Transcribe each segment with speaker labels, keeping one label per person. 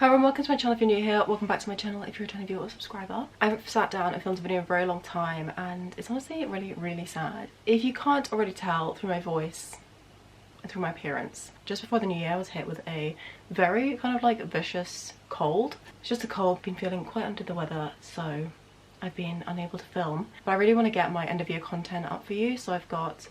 Speaker 1: Hello and welcome to my channel if you're new here. Welcome back to my channel if you're a returning viewer or subscriber. I haven't sat down and filmed a video in a very long time and it's honestly really sad. If you can't already tell through my voice and through my appearance, just before the new year I was hit with a very kind of like vicious cold. It's just a cold, been feeling quite under the weather, so I've been unable to film. But I really want to get my end of year content up for you, so I've got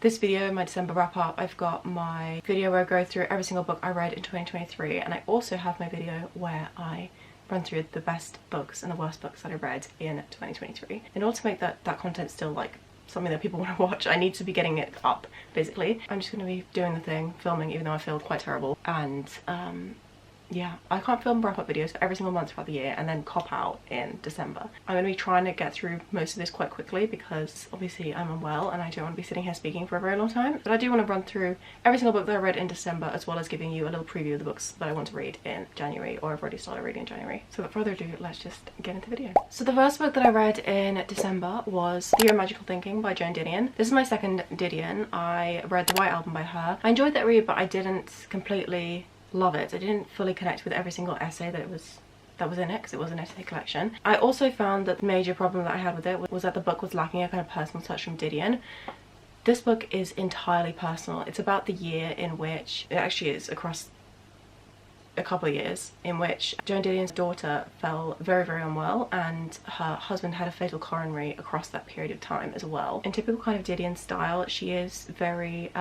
Speaker 1: this video, my December wrap up, I've got my video where I go through every single book I read in 2023, and I also have my video where I run through the best books and the worst books that I read in 2023. In order to make that content still like something that people want to watch, I need to be getting it up, basically. I'm just going to be doing the thing, filming, even though I feel quite terrible, and yeah, I can't film wrap-up videos for every single month throughout the year and then cop out in December. I'm going to be trying to get through most of this quite quickly because obviously I'm unwell and I don't want to be sitting here speaking for a very long time. But I do want to run through every single book that I read in December, as well as giving you a little preview of the books that I want to read in January, or I've already started reading in January. So without further ado, let's just get into the video. So the first book that I read in December was Theory of Magical Thinking by Joan Didion. This is my second Didion. I read the White Album by her. I enjoyed that read, but I didn't completely love it. I didn't fully connect with every single essay that was in it, because it was an essay collection. I also found that the major problem that I had with it was that the book was lacking a kind of personal touch from Didion. This book is entirely personal. It's about the year in which, it actually is across a couple of years, in which Joan Didion's daughter fell very unwell and her husband had a fatal coronary across that period of time as well. In typical kind of Didion style, she is very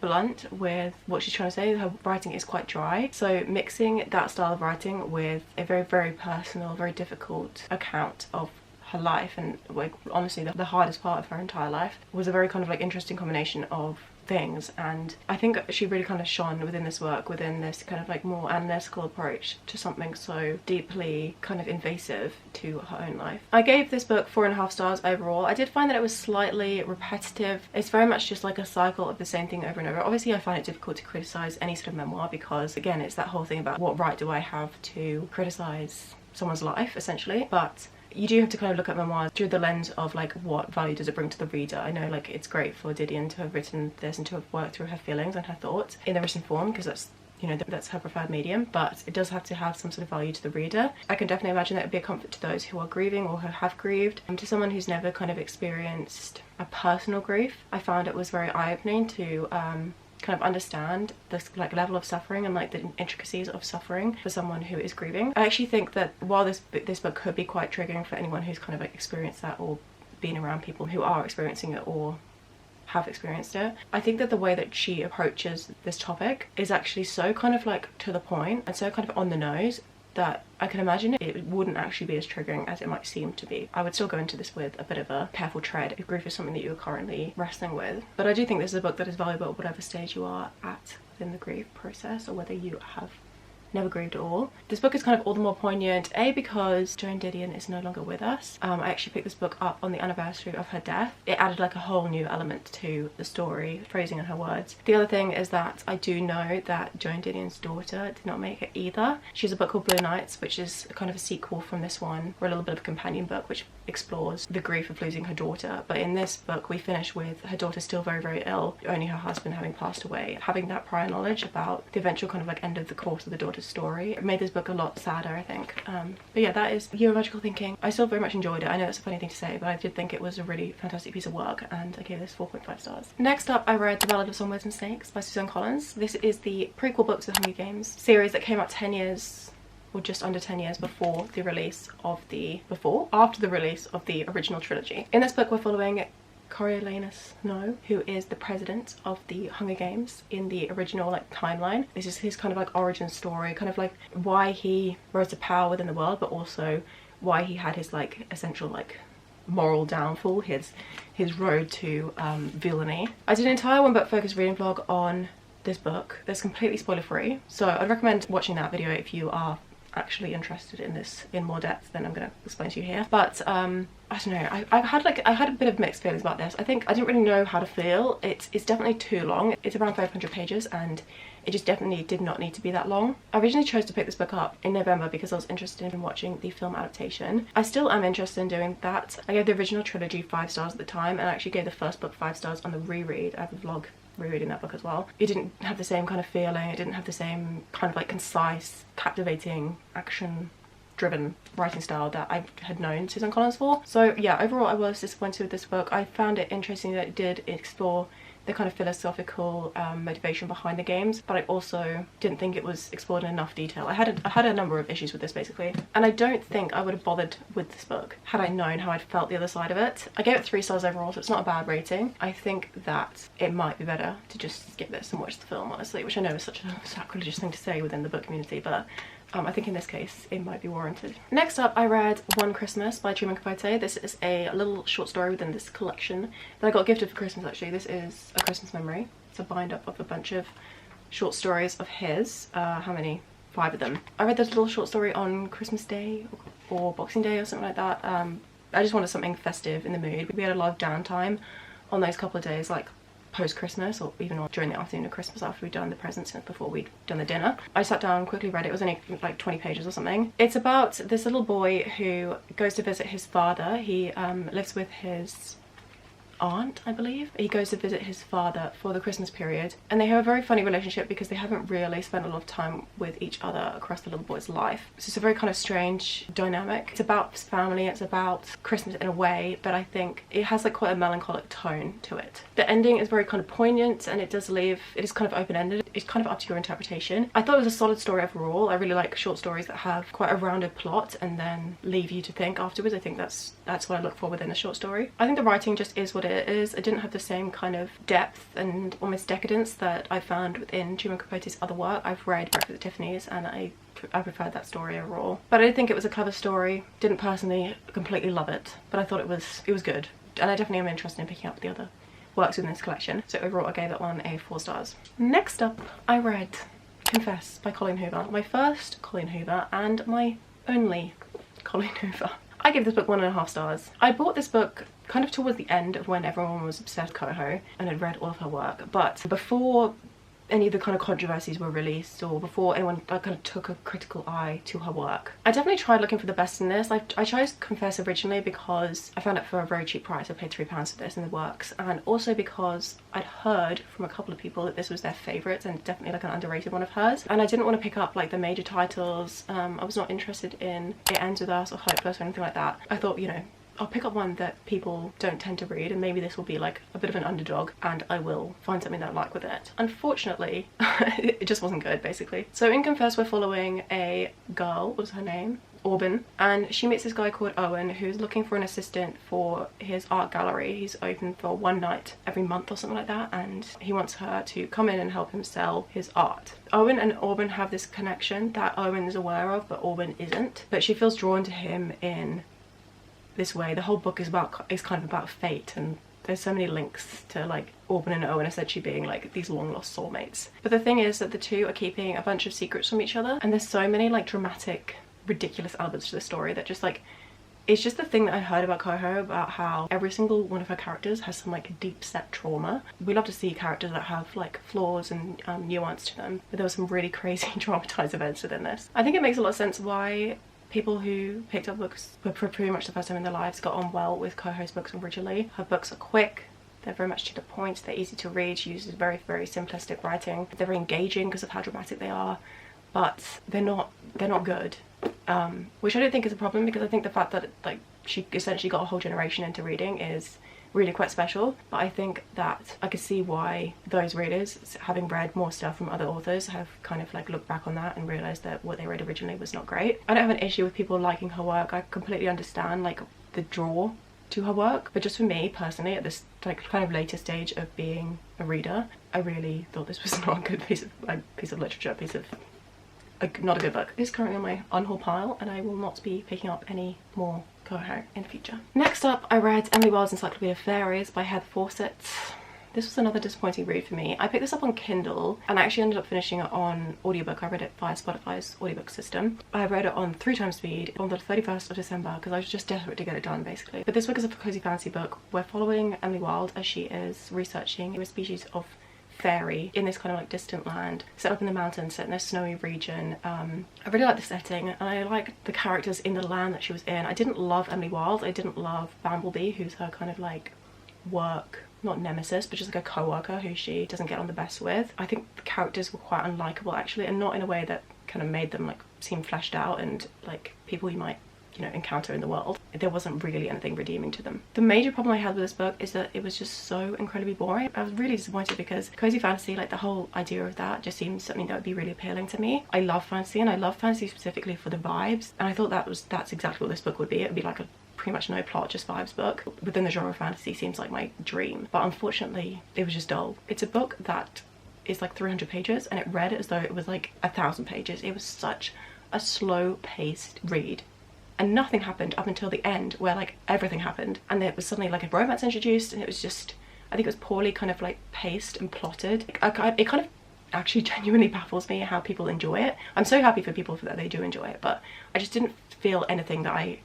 Speaker 1: blunt with what she's trying to say. Her writing is quite dry, so mixing that style of writing with a very personal, very difficult account of her life, and like honestly the hardest part of her entire life, was a very kind of like interesting combination of things. And I think she really kind of shone within this work, within this kind of like more analytical approach to something so deeply kind of invasive to her own life. I gave this book 4.5 stars overall. I did find that it was slightly repetitive. It's very much just like a cycle of the same thing over and over. Obviously I find it difficult to criticize any sort of memoir because again it's that whole thing about what right do I have to criticize someone's life essentially, but you do have to kind of look at memoirs through the lens of like what value does it bring to the reader. I know like it's great for Didion to have written this and to have worked through her feelings and her thoughts in the written form, because that's, you know, that's her preferred medium, but it does have to have some sort of value to the reader. I can definitely imagine that it would be a comfort to those who are grieving or who have grieved. And to someone who's never kind of experienced a personal grief, I found it was very eye-opening to kind of understand this like level of suffering and like the intricacies of suffering for someone who is grieving. I actually think that while this book could be quite triggering for anyone who's kind of like experienced that or been around people who are experiencing it or have experienced it, I think that the way that she approaches this topic is actually so kind of like to the point and so kind of on the nose that I can imagine it wouldn't actually be as triggering as it might seem to be. I would still go into this with a bit of a careful tread if grief is something that you're currently wrestling with. But I do think this is a book that is valuable at whatever stage you are at within the grief process, or whether you have never grieved at all. This book is kind of all the more poignant, A, because Joan Didion is no longer with us. I actually picked this book up on the anniversary of her death. It added like a whole new element to the story, phrasing and her words. The other thing is that I do know that Joan Didion's daughter did not make it either. She has a book called Blue Nights, which is kind of a sequel from this one, or a little bit of a companion book which explores the grief of losing her daughter. But in this book we finish with her daughter still very ill, only her husband having passed away. Having that prior knowledge about the eventual kind of like end of the course of the daughter's story, it made this book a lot sadder, I think. But yeah, that is Theory of Magical Thinking. I still very much enjoyed it. I know that's a funny thing to say, but I did think it was a really fantastic piece of work, and I gave this 4.5 stars. Next up, I read The Ballad of Songbirds and Snakes by Suzanne. This is the prequel book to the Hunger Games series that came out 10 years or just under 10 years before the release of after the release of the original trilogy. In this book we're following Coriolanus Snow, who is the president of the Hunger Games in the original like timeline. This is his kind of like origin story, kind of like why he rose to power within the world, but also why he had his like essential like moral downfall, his road to villainy. I did an entire one book focused reading vlog on this book that's completely spoiler free, so I'd recommend watching that video if you are actually interested in this in more depth than I'm going to explain to you here. But I don't know, I had a bit of mixed feelings about this. I think I didn't really know how to feel. It's definitely too long. It's around 500 pages and it just definitely did not need to be that long. I originally chose to pick this book up in November because I was interested in watching the film adaptation. I still am interested in doing that. I gave the original trilogy 5 stars at the time, and I actually gave the first book 5 stars on the reread. I have a vlog rereading that book as well. It didn't have the same kind of feeling, it didn't have the same kind of like concise, captivating, action driven writing style that I had known Suzanne Collins for. So yeah, overall I was disappointed with this book. I found it interesting that it did explore the kind of philosophical motivation behind the games, but I also didn't think it was explored in enough detail. I had a number of issues with this basically, and I don't think I would have bothered with this book had I known how I'd felt the other side of it. I gave it 3 stars overall, so it's not a bad rating. I think that it might be better to just skip this and watch the film, honestly, which I know is such a sacrilegious thing to say within the book community, but I think in this case it might be warranted. Next up, I read One Christmas by Truman Capote. This is a little short story within this collection that I got gifted for Christmas actually. This is A Christmas Memory. It's a bind up of a bunch of short stories of his. How many? 5 of them. I read this little short story on Christmas Day or Boxing Day or something like that. I just wanted something festive in the mood. We had a lot of downtime on those couple of days, like post-Christmas or even during the afternoon of Christmas after we'd done the presents and before we'd done the dinner. I sat down, quickly read it. It was only like 20 pages or something. It's about this little boy who goes to visit his father. He lives with his aunt, I believe. He goes to visit his father for the Christmas period, and they have a very funny relationship because they haven't really spent a lot of time with each other across the little boy's life. So it's a very kind of strange dynamic. It's about family, it's about Christmas in a way, but I think it has like quite a melancholic tone to it. The ending is very kind of poignant, and it is kind of open-ended. It's kind of up to your interpretation. I thought it was a solid story overall. I really like short stories that have quite a rounded plot and then leave you to think afterwards. I think that's what I look for within a short story. I think the writing just is what it is. It didn't have the same kind of depth and almost decadence that I found within Truman Capote's other work. I've read Breakfast at Tiffany's and I preferred that story overall. But I did think it was a clever story. Didn't personally completely love it, but I thought it was good. And I definitely am interested in picking up the other works within this collection. So overall I gave that one a 4 stars. Next up, I read Confess by Colleen Hoover. My first Colleen Hoover and my only Colleen Hoover. I gave this book 1.5 stars. I bought this book kind of towards the end of when everyone was obsessed with Coho and had read all of her work, but before any of the kind of controversies were released or before anyone kind of took a critical eye to her work. I definitely tried looking for the best in this. I chose Confess originally because I found it for a very cheap price. I paid £3 for this in the works, and also because I'd heard from a couple of people that this was their favourite and definitely like an underrated one of hers, and I didn't want to pick up like the major titles. I was not interested in It Ends With Us or Heartless or anything like that. I thought, you know, I'll pick up one that people don't tend to read and maybe this will be like a bit of an underdog and I will find something that I like with it. Unfortunately, it just wasn't good basically. So in Confess we're following a girl, what was her name? Auburn, and she meets this guy called Owen who's looking for an assistant for his art gallery. He's open for one night every month or something like that, and he wants her to come in and help him sell his art. Owen and Auburn have this connection that Owen is aware of but Auburn isn't, but she feels drawn to him in this way. The whole book is kind of about fate, and there's so many links to like Auburn and Owen essentially being like these long lost soulmates. But the thing is that the two are keeping a bunch of secrets from each other, and there's so many like dramatic, ridiculous elements to the story that just like, it's just the thing that I heard about Coho, about how every single one of her characters has some like deep set trauma. We love to see characters that have like flaws and nuance to them, but there were some really crazy traumatized events within this. I think it makes a lot of sense why people who picked up books for pretty much the first time in their lives got on well with Coho's books originally. Her books are quick, they're very much to the point, they're easy to read. She uses very, very simplistic writing. They're very engaging because of how dramatic they are, but they're not good. Which I don't think is a problem, because I think the fact that like she essentially got a whole generation into reading is really quite special. But I think that I could see why those readers, having read more stuff from other authors, have kind of like looked back on that and realised that what they read originally was not great. I don't have an issue with people liking her work. I completely understand like the draw to her work, but just for me personally, at this like kind of later stage of being a reader, I really thought this was not a good piece of literature, not a good book. It's currently on my unhaul pile and I will not be picking up any more Coho in the future. Next up, I read Emily Wilde's Encyclopedia of Faeries by Fawcett. This was another disappointing read for me. I picked this up on Kindle and I actually ended up finishing it on audiobook. I read it via Spotify's audiobook system. I read it on 3 times speed on the 31st of December because I was just desperate to get it done basically. But this book is a cozy fantasy book. We're following Emily Wilde as she is researching a species of fairy in this kind of like distant land set up in the mountains, set in a snowy region. I really like the setting and I like the characters in the land that she was in. I didn't love Emily Wilde. I didn't love Bumblebee, who's her kind of like work, not nemesis, but just like a co-worker who she doesn't get on the best with. I think the characters were quite unlikable actually, and not in a way that kind of made them like seem fleshed out and like people you might, you know, encounter in the world. There wasn't really anything redeeming to them. The major problem I had with this book is that it was just so incredibly boring. I was really disappointed because cozy fantasy, like the whole idea of that just seems something that would be really appealing to me. I love fantasy, and I love fantasy specifically for the vibes, and I thought that's exactly what this book would be. It would be like a pretty much no plot, just vibes book. Within the genre of fantasy seems like my dream, but unfortunately it was just dull. It's a book that is like 300 pages and it read as though it was like 1,000 pages. It was such a slow paced read, and nothing happened up until the end where like everything happened, and there was suddenly like a romance introduced, and it was just, I think it was poorly kind of like paced and plotted. It kind of actually genuinely baffles me how people enjoy it. I'm so happy for people that they do enjoy it, but I just didn't feel anything that I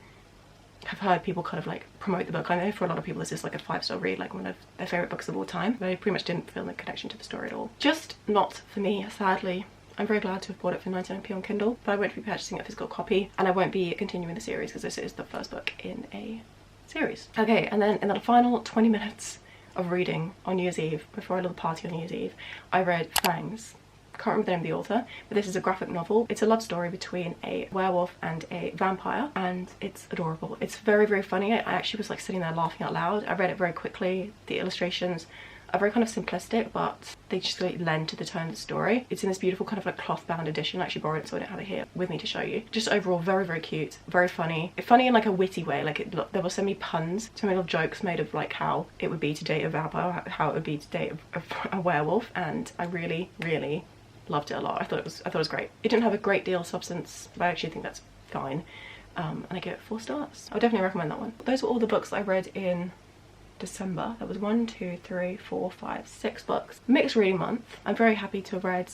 Speaker 1: have heard people kind of like promote the book. I know for a lot of people this is like a 5-star read, like one of their favourite books of all time, but I pretty much didn't feel the connection to the story at all. Just not for me, sadly. I'm very glad to have bought it for 99p on Kindle, but I won't be purchasing a physical copy, and I won't be continuing the series because this is the first book in a series. Okay, and then in the final 20 minutes of reading on New Year's Eve, before a little party on New Year's Eve, I read Fangs. Can't remember the name of the author, but this is a graphic novel. It's a love story between a werewolf and a vampire, and it's adorable. It's very, very funny. I actually was like sitting there laughing out loud. I read it very quickly. The illustrations are very kind of simplistic, but they just like lend to the tone of the story. It's in this beautiful kind of like cloth bound edition. I actually borrowed it, so I don't have it here with me to show you. Just overall very, very cute, very funny. Funny in like a witty way. Like there were so many puns, so many little jokes made of like how it would be to date a vampire, how it would be to date a werewolf, and I really, really loved it a lot. I thought it was great. It didn't have a great deal of substance, but I actually think that's fine. And I give it 4 stars. I would definitely recommend that one. Those were all the books that I read in December. That was 1, 2, 3, 4, 5, 6 books. Mixed reading month. I'm very happy to have read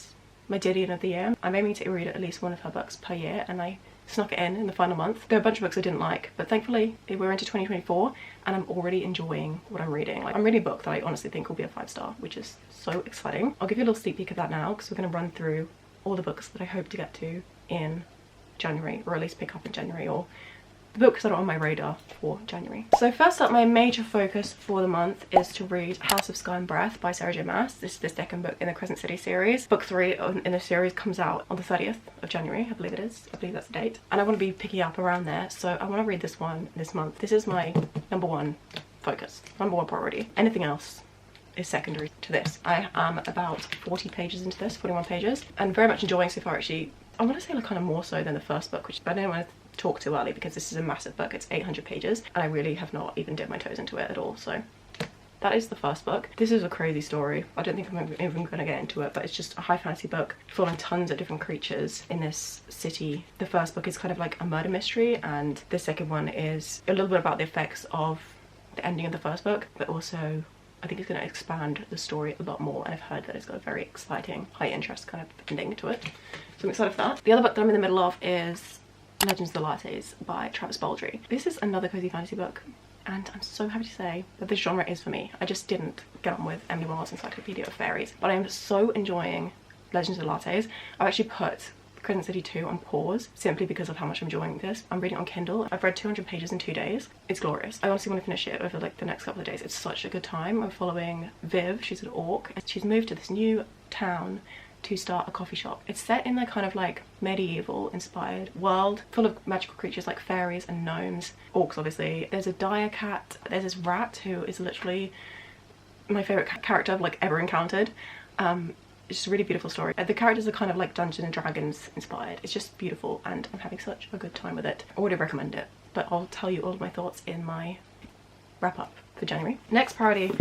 Speaker 1: my Didion of the year. I'm aiming to read at least one of her books per year, and I snuck it in the final month. There are a bunch of books I didn't like, but thankfully we're into 2024 and I'm already enjoying what I'm reading. Like, I'm reading a book that I honestly think will be a 5-star, which is so exciting. I'll give you a little sneak peek of that now because we're going to run through all the books that I hope to get to in January, or at least pick up in January, or the books that are on my radar for January. So first up, my major focus for the month is to read House of Sky and Breath by Sarah J Maas. This is the second book in the Crescent City series. Book 3 in the series comes out on the 30th of January, I believe it is. I believe that's the date. And I want to be picking up around there, so I want to read this one this month. This is my #1 focus, #1 priority. Anything else is secondary to this. I am about 40 pages into this, 41 pages, and very much enjoying so far actually. I want to say like kind of more so than the first book, which I don't want to talk too early because this is a massive book. It's 800 pages and I really have not even dipped my toes into it at all. So that is the first book. This is a crazy story. I don't think I'm even going to get into it, but it's just a high fantasy book following tons of different creatures in this city. The first book is kind of like a murder mystery, and the second one is a little bit about the effects of the ending of the first book, but also I think it's going to expand the story a lot more, and I've heard that it's got a very exciting, high interest kind of ending to it. So I'm excited for that. The other book that I'm in the middle of is Legends of the Lattes by Travis Baldree. This is another cozy fantasy book, and I'm so happy to say that this genre is for me. I just didn't get on with Emily Wilde's Encyclopedia of Faeries, but I am so enjoying Legends of the Lattes. I've actually put Crescent City 2 on pause simply because of how much I'm enjoying this. I'm reading it on Kindle. I've read 200 pages in 2 days. It's glorious. I honestly want to finish it over like the next couple of days. It's such a good time. I'm following Viv. She's an orc. She's moved to this new town to start a coffee shop. It's set in the kind of like medieval inspired world full of magical creatures like fairies and gnomes, orcs obviously. There's a dire cat, there's this rat who is literally my favourite character I've like ever encountered. It's just a really beautiful story. The characters are kind of like Dungeons and Dragons inspired. It's just beautiful and I'm having such a good time with it. I already recommend it, but I'll tell you all of my thoughts in my wrap up for January. Next priority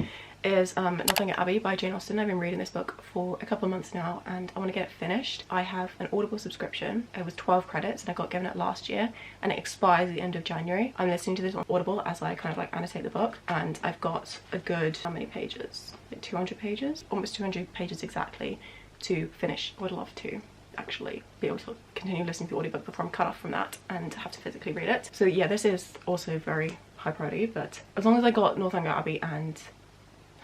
Speaker 1: is Northanger Abbey by Jane Austen. I've been reading this book for a couple of months now and I want to get it finished. I have an Audible subscription. It was 12 credits and I got given it last year and it expires at the end of January. I'm listening to this on Audible as I kind of like annotate the book, and I've got a good, how many pages? Like 200 pages? Almost 200 pages exactly to finish. I would love to actually be able to continue listening to the audiobook before I'm cut off from that and have to physically read it. So yeah, this is also very high priority, but as long as I got Northanger Abbey and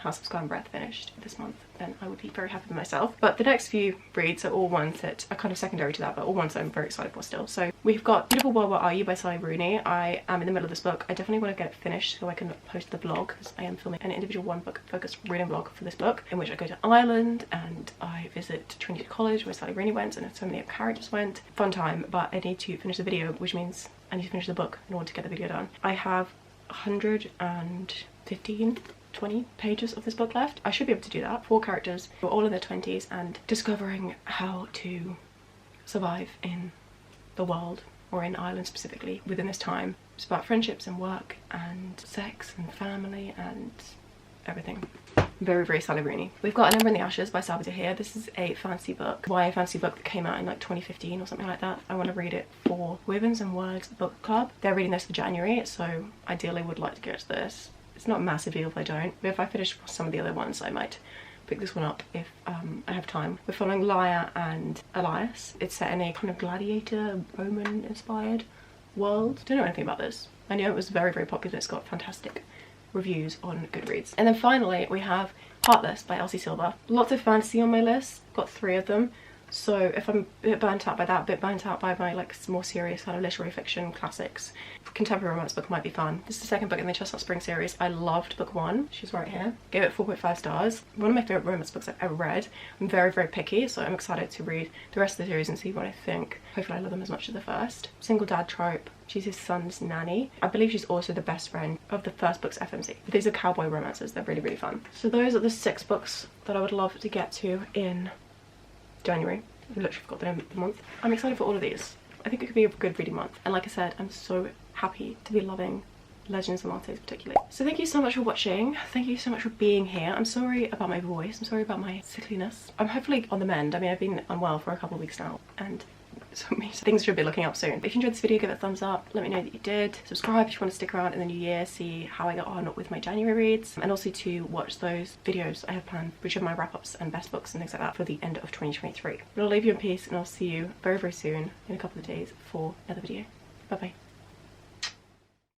Speaker 1: House of Sky and Breath finished this month, then I would be very happy with myself. But the next few reads are all ones that are kind of secondary to that, but all ones that I'm very excited for still. So we've got Beautiful World, Where Are You by Sally Rooney. I am in the middle of this book. I definitely want to get it finished so I can post the vlog, because I am filming an individual one book focused reading vlog for this book, in which I go to Ireland and I visit Trinity College where Sally Rooney went, and so many of the characters went. Fun time, but I need to finish the video, which means I need to finish the book in order to get the video done. I have 115 20 pages of this book left. I should be able to do that. 4 characters who are all in their 20s and discovering how to survive in the world, or in Ireland specifically, within this time. It's about friendships and work and sex and family and everything. Very, very Sally Rooney. We've got An Ember in the Ashes by Salvador here. This is a fantasy book, YA fantasy book that came out in like 2015 or something like that. I want to read it for Women's and Words Book Club. They're reading this for January, so ideally would like to get to this. It's not a massive deal if I don't, but if I finish some of the other ones, I might pick this one up if I have time. We're following Lyra and Elias. It's set in a kind of gladiator, Roman inspired world. Don't know anything about this. I know it was very, very popular. It's got fantastic reviews on Goodreads. And then finally we have Heartless by Elsie Silver. Lots of fantasy on my list. Got 3 of them. So if I'm a bit burnt out by that, a bit burnt out by my like more serious kind of literary fiction classics, contemporary romance book might be fun. This is the second book in the Chestnut Spring series. I loved book 1. She's right here. Gave it 4.5 stars. One of my favourite romance books I've ever read. I'm very, very picky, so I'm excited to read the rest of the series and see what I think. Hopefully I love them as much as the first. Single dad trope. She's his son's nanny. I believe she's also the best friend of the first book's FMC. These are cowboy romances. They're really, really fun. So those are the 6 books that I would love to get to in January. I literally forgot the name of the month. I'm excited for all of these. I think it could be a good reading month. And like I said, I'm so happy to be loving Legends and Lattes particularly. So thank you so much for watching. Thank you so much for being here. I'm sorry about my voice. I'm sorry about my sickliness. I'm hopefully on the mend. I mean, I've been unwell for a couple of weeks now, and so things should be looking up soon. If you enjoyed this video, give it a thumbs up. Let me know that you did. Subscribe if you want to stick around in the new year, see how I got on with my January reads, and also to watch those videos I have planned, which are my wrap-ups and best books and things like that for the end of 2023. But I'll leave you in peace, and I'll see you very, very soon in a couple of days for another video. Bye bye.